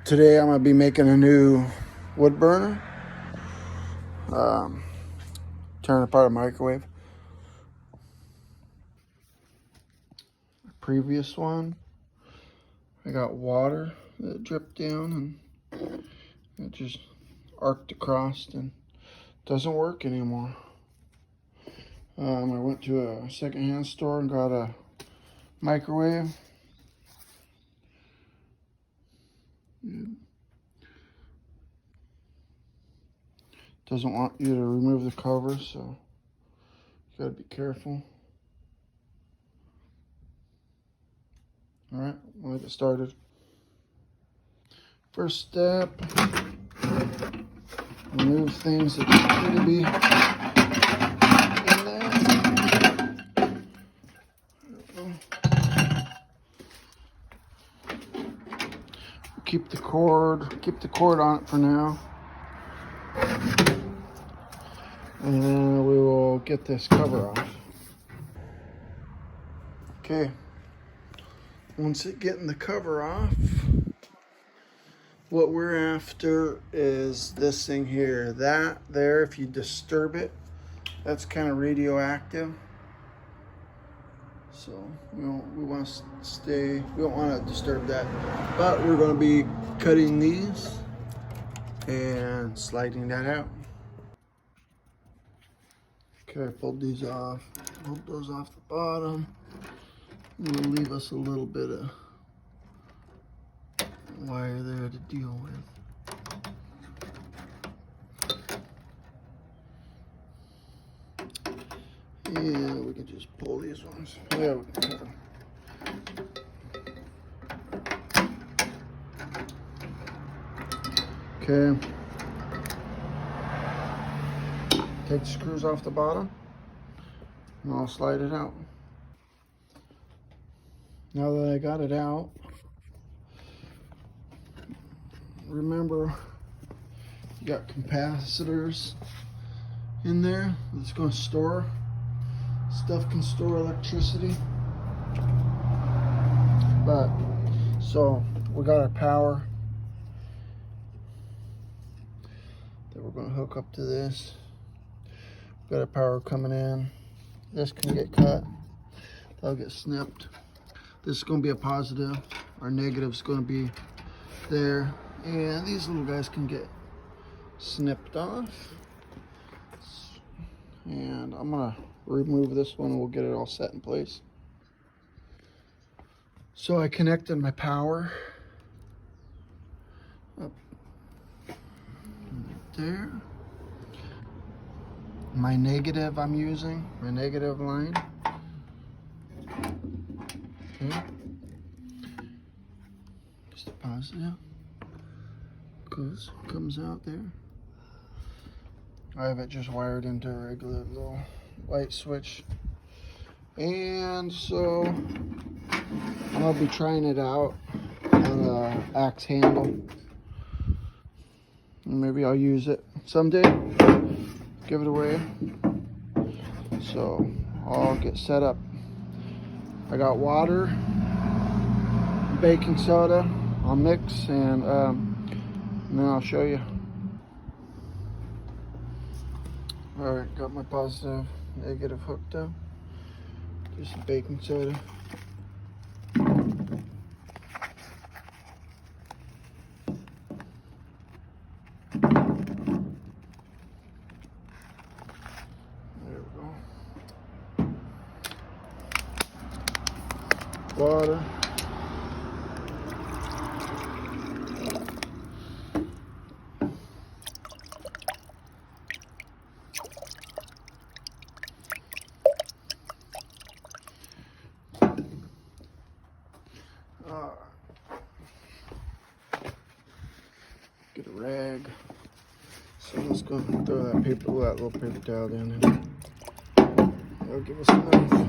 Today I'm going to be making a new wood burner. Tearing apart a microwave. The previous one, I got water that dripped down and it just arced across and doesn't work anymore. I went to a secondhand store and got a microwave. Doesn't want you to remove the cover, so you gotta be careful. All right, we'll get started. First step, remove things that need to be in there. Keep the cord on it for now. And then we will get this cover off. Okay, once getting the cover off, what we're after is this thing here. That there, if you disturb it, that's kind of radioactive. So we don't want to disturb that. But we're going to be cutting these and sliding that out. Okay, I pulled these off. Pulled those off the bottom. It'll leave us a little bit of wire there to deal with. And we can just pull these ones. Yeah, we can cut them. Okay. Take the screws off the bottom and I'll slide it out. Now that I got it out, remember you got capacitors in there. It's going to store stuff, can store electricity. But so we got our power that we're going to hook up to this. Got our power coming in. This can get cut. That'll get snipped. This is going to be a positive. Our negative is going to be there. And these little guys can get snipped off. And I'm going to remove this one and we'll get it all set in place. So I connected my power up there. My negative I'm using, my negative line. Okay. Just a positive. Comes out there. I have it just wired into a regular little light switch. And so I'm gonna be trying it out on the axe handle. Maybe I'll use it someday. Give it away. So I'll get set up. I got water, baking soda. I'll mix and then I'll show you. All right, got my positive, negative hooked up. Just some baking soda. Water. Get a rag. So let's go throw that little paper towel down in. That'll give us enough.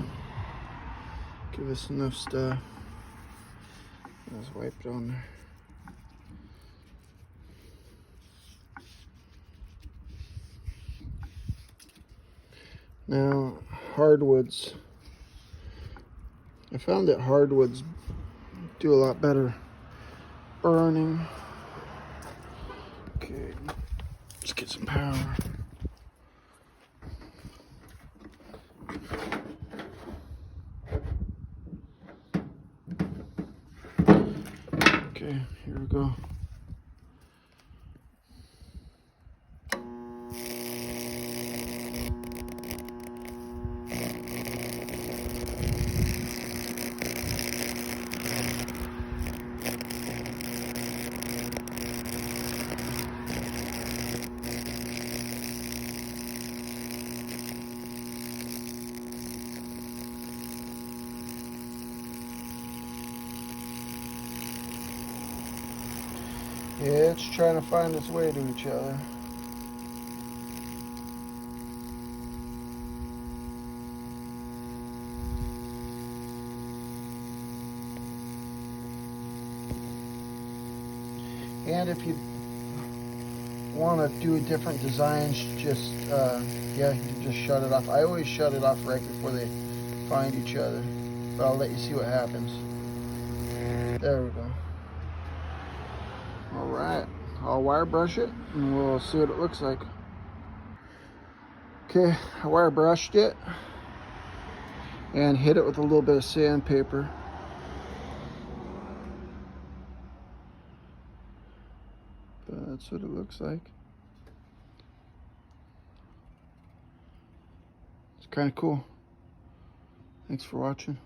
Give us enough stuff. Let's wipe it on there. Now, hardwoods. I found that hardwoods do a lot better burning Okay, let's get some power. Okay, here we go. Yeah, it's trying to find its way to each other. And if you want to do different designs, just yeah, you can just shut it off. I always shut it off right before they find each other, but I'll let you see what happens. There we go. All right, I'll wire brush it and we'll see what it looks like. Okay, I wire brushed it and hit it with a little bit of sandpaper. That's what it looks like. It's kind of cool. Thanks for watching.